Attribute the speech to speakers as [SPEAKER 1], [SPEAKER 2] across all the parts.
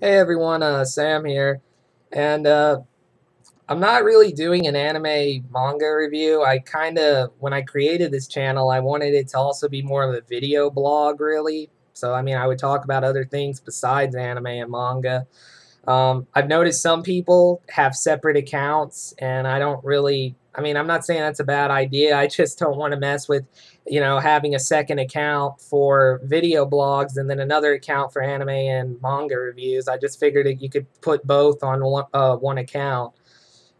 [SPEAKER 1] Hey everyone, Sam here, and I'm not really doing an anime manga review. When I created this channel, I wanted it to also be more of a video blog, really. So, I mean, I would talk about other things besides anime and manga. I've noticed some people have separate accounts, and I don't really. I mean, I'm not saying that's a bad idea. I just don't want to mess with, having a second account for video blogs and then another account for anime and manga reviews. I just figured that you could put both on one account.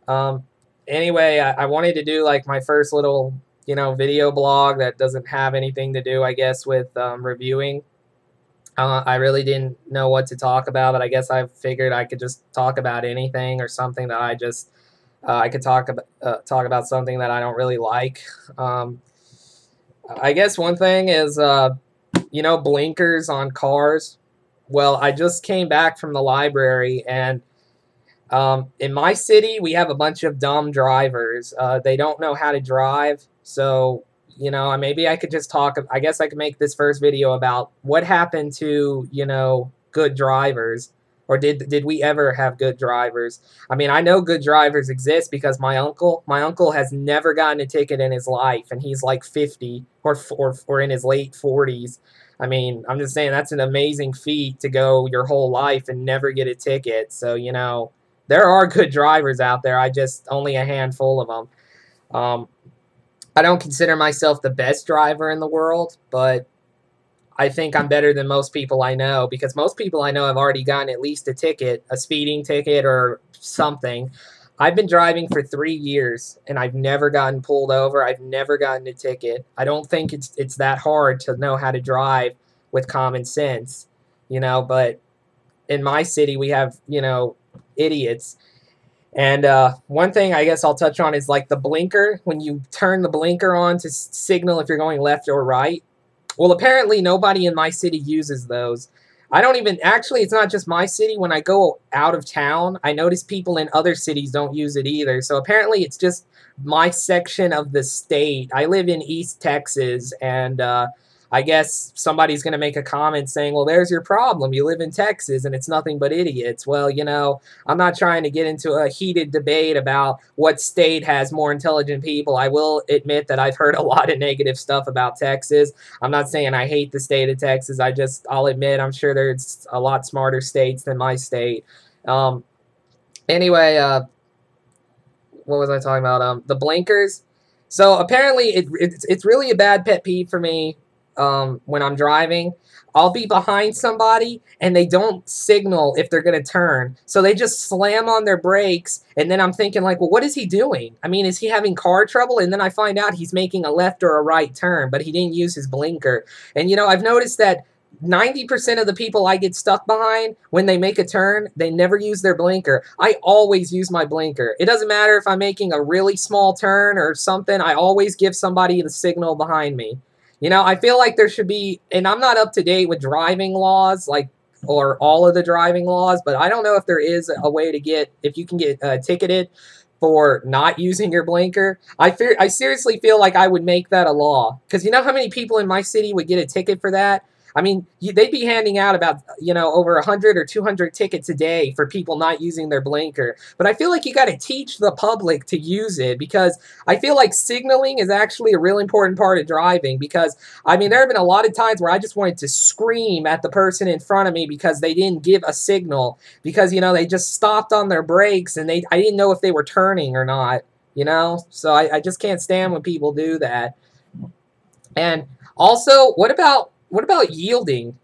[SPEAKER 1] Um, anyway, I wanted to do like my first little, video blog that doesn't have anything to do, I guess, with reviewing. I really didn't know what to talk about, but I guess I figured I could just talk about anything or something that I could talk about something that I don't really like. Um, I guess one thing is blinkers on cars. Well, I just came back from the library, and in my city we have a bunch of dumb drivers. They don't know how to drive, so maybe I could just talk. I guess I could make this first video about what happened to good drivers, or did we ever have good drivers? I mean, I know good drivers exist because my uncle has never gotten a ticket in his life, and he's like 50 or in his late 40s. I mean, I'm just saying that's an amazing feat to go your whole life and never get a ticket. So there are good drivers out there. I just only a handful of them. Um, I don't consider myself the best driver in the world, but I think I'm better than most people I know because most people I know have already gotten at least a ticket, a speeding ticket or something. I've been driving for 3 years and I've never gotten pulled over. I've never gotten a ticket. I don't think it's that hard to know how to drive with common sense, but in my city we have, idiots. And one thing I guess I'll touch on is like the blinker. When you turn the blinker on to signal if you're going left or right. Well, apparently nobody in my city uses those. I don't even actually. It's not just my city. When I go out of town, I notice people in other cities don't use it either. So apparently, it's just my section of the state. I live in East Texas, and I guess somebody's going to make a comment saying, "Well, there's your problem. You live in Texas, and it's nothing but idiots." Well, I'm not trying to get into a heated debate about what state has more intelligent people. I will admit that I've heard a lot of negative stuff about Texas. I'm not saying I hate the state of Texas. I'll admit, I'm sure there's a lot smarter states than my state. Um, anyway, what was I talking about? The blinkers. So apparently, it's really a bad pet peeve for me. When I'm driving, I'll be behind somebody and they don't signal if they're gonna turn, so they just slam on their brakes. And then I'm thinking like, well, what is he doing? I mean, is he having car trouble? And then I find out he's making a left or a right turn, but he didn't use his blinker. And I've noticed that 90% of the people I get stuck behind, when they make a turn, they never use their blinker. I always use my blinker. It doesn't matter if I'm making a really small turn or something, I always give somebody the signal behind me. I feel like there should be, and I'm not up to date with driving laws, like, or all of the driving laws, but I don't know if there is a way to if you can get ticketed for not using your blinker. I seriously feel like I would make that a law, because you know how many people in my city would get a ticket for that? I mean, they'd be handing out about, over 100 or 200 tickets a day for people not using their blinker. But I feel like you got to teach the public to use it, because I feel like signaling is actually a real important part of driving. Because, I mean, there have been a lot of times where I just wanted to scream at the person in front of me because they didn't give a signal, because, they just stopped on their brakes and I didn't know if they were turning or not, So I just can't stand when people do that. And also, what about yielding?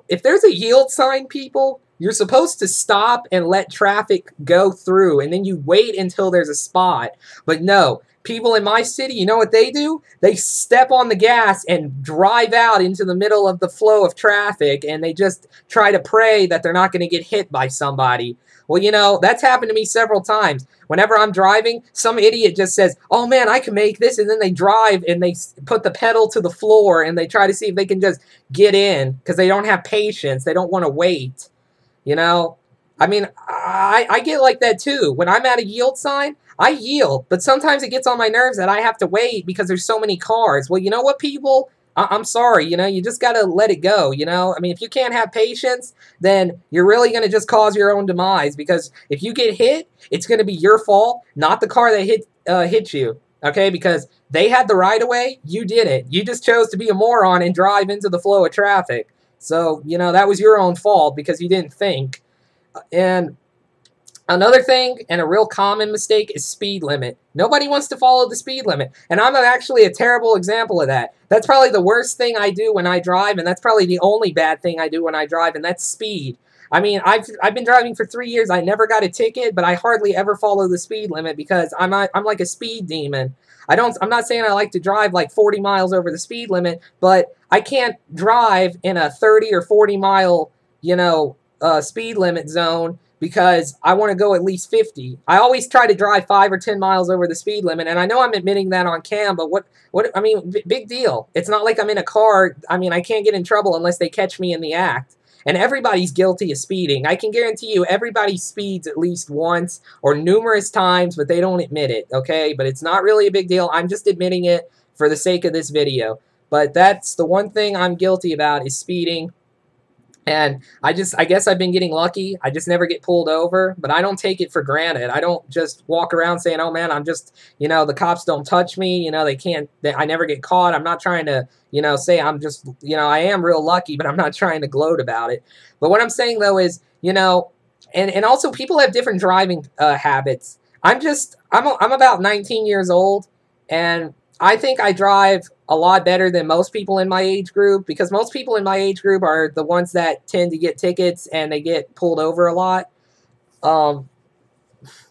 [SPEAKER 1] If there's a yield sign, people, you're supposed to stop and let traffic go through, and then you wait until there's a spot. But no, people in my city, you know what they do? They step on the gas and drive out into the middle of the flow of traffic, and they just try to pray that they're not going to get hit by somebody. Well, that's happened to me several times. Whenever I'm driving, some idiot just says, "Oh man, I can make this," and then they drive and they put the pedal to the floor and they try to see if they can just get in, because they don't have patience. They don't want to wait. You know, I mean, I get like that too. When I'm at a yield sign, I yield, but sometimes it gets on my nerves that I have to wait because there's so many cars. Well, you know what, people? I'm sorry, you know, you just got to let it go, you know? I mean, if you can't have patience, then you're really going to just cause your own demise, because if you get hit, it's going to be your fault, not the car that hit you, okay? Because they had the right of way, you didn't. You just chose to be a moron and drive into the flow of traffic. So, you know, that was your own fault because you didn't think. And another thing, and a real common mistake, is speed limit. Nobody wants to follow the speed limit. And I'm actually a terrible example of that. That's probably the worst thing I do when I drive, and that's probably the only bad thing I do when I drive, and that's speed. I mean, I've been driving for 3 years. I never got a ticket, but I hardly ever follow the speed limit because I'm like a speed demon. I'm not saying I like to drive like 40 miles over the speed limit, but I can't drive in a 30 or 40 mile, you know, speed limit zone because I want to go at least 50. I always try to drive 5 or 10 miles over the speed limit, and I know I'm admitting that on cam, but I mean, big deal. It's not like I'm in a car. I mean, I can't get in trouble unless they catch me in the act. And everybody's guilty of speeding. I can guarantee you everybody speeds at least once or numerous times, but they don't admit it, okay? But it's not really a big deal. I'm just admitting it for the sake of this video. But that's the one thing I'm guilty about, is speeding. And I guess I've been getting lucky. I just never get pulled over, but I don't take it for granted. I don't just walk around saying, oh man, I'm just, you know, the cops don't touch me. You know, I never get caught. I'm not trying to, you know, say I'm just, you know, I am real lucky, but I'm not trying to gloat about it. But what I'm saying though is, you know, and also people have different driving habits. I'm about 19 years old, and I think I drive a lot better than most people in my age group, because most people in my age group are the ones that tend to get tickets and they get pulled over a lot.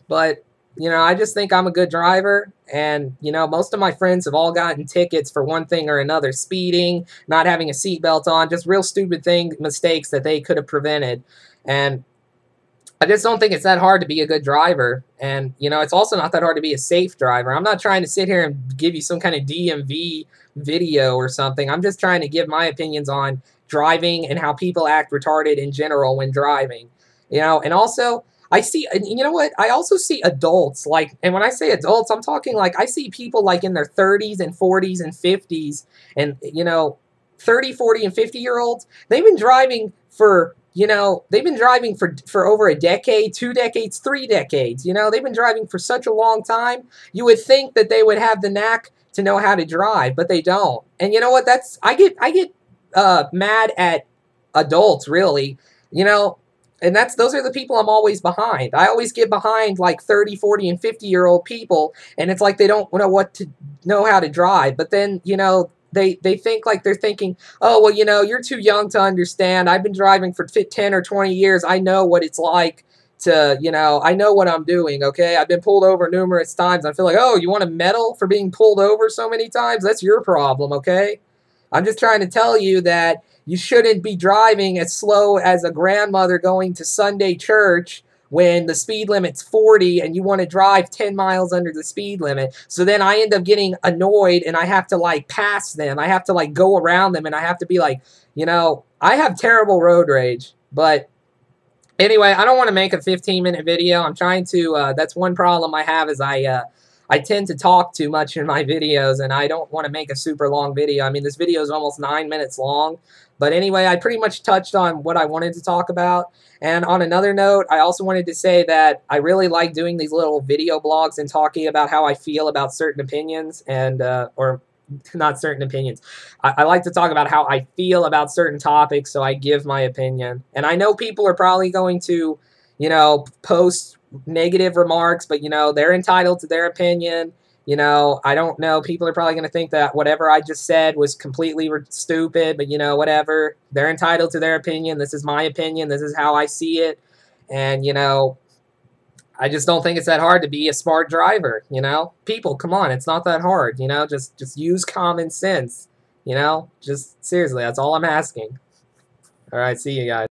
[SPEAKER 1] But, you know, I just think I'm a good driver, and, you know, most of my friends have all gotten tickets for one thing or another: speeding, not having a seatbelt on, just real stupid mistakes that they could have prevented. And I just don't think it's that hard to be a good driver. And, you know, it's also not that hard to be a safe driver. I'm not trying to sit here and give you some kind of DMV video or something. I'm just trying to give my opinions on driving and how people act retarded in general when driving. You know, and also, you know what? I also see adults, like, and when I say adults, I'm talking like, I see people like in their 30s and 40s and 50s, and, you know, 30, 40, and 50-year-olds. They've been driving for, you know, they've been driving for over a decade, 2 decades, 3 decades. You know, they've been driving for such a long time. You would think that they would have the knack to know how to drive, but they don't. And you know what? I get mad at adults, really. You know, and those are the people I'm always behind. I always get behind like 30, 40, and 50-year-old people, and it's like they don't know how to drive. But then, you know, they think like they're thinking, oh, well, you know, you're too young to understand. I've been driving for 10 or 20 years. I know what it's like to, you know, I know what I'm doing, okay? I've been pulled over numerous times. I feel like, oh, you want a medal for being pulled over so many times? That's your problem, okay? I'm just trying to tell you that you shouldn't be driving as slow as a grandmother going to Sunday church when the speed limit's 40 and you want to drive 10 miles under the speed limit. So then I end up getting annoyed and I have to like pass them. I have to like go around them, and I have to be like, you know, I have terrible road rage. But anyway, I don't want to make a 15-minute video. I'm trying to, that's one problem I have, is I tend to talk too much in my videos, and I don't want to make a super long video. I mean, this video is almost 9 minutes long. But anyway, I pretty much touched on what I wanted to talk about. And on another note, I also wanted to say that I really like doing these little video blogs and talking about how I feel about certain opinions, and or not certain opinions. I like to talk about how I feel about certain topics, so I give my opinion. And I know people are probably going to, you know, post negative remarks, but, you know, they're entitled to their opinion. You know, I don't know. People are probably going to think that whatever I just said was completely stupid, but, you know, whatever. They're entitled to their opinion. This is my opinion. This is how I see it. And, you know, I just don't think it's that hard to be a smart driver, you know? People, come on, it's not that hard, you know? Just use common sense, you know? Just seriously, that's all I'm asking. All right, see you guys.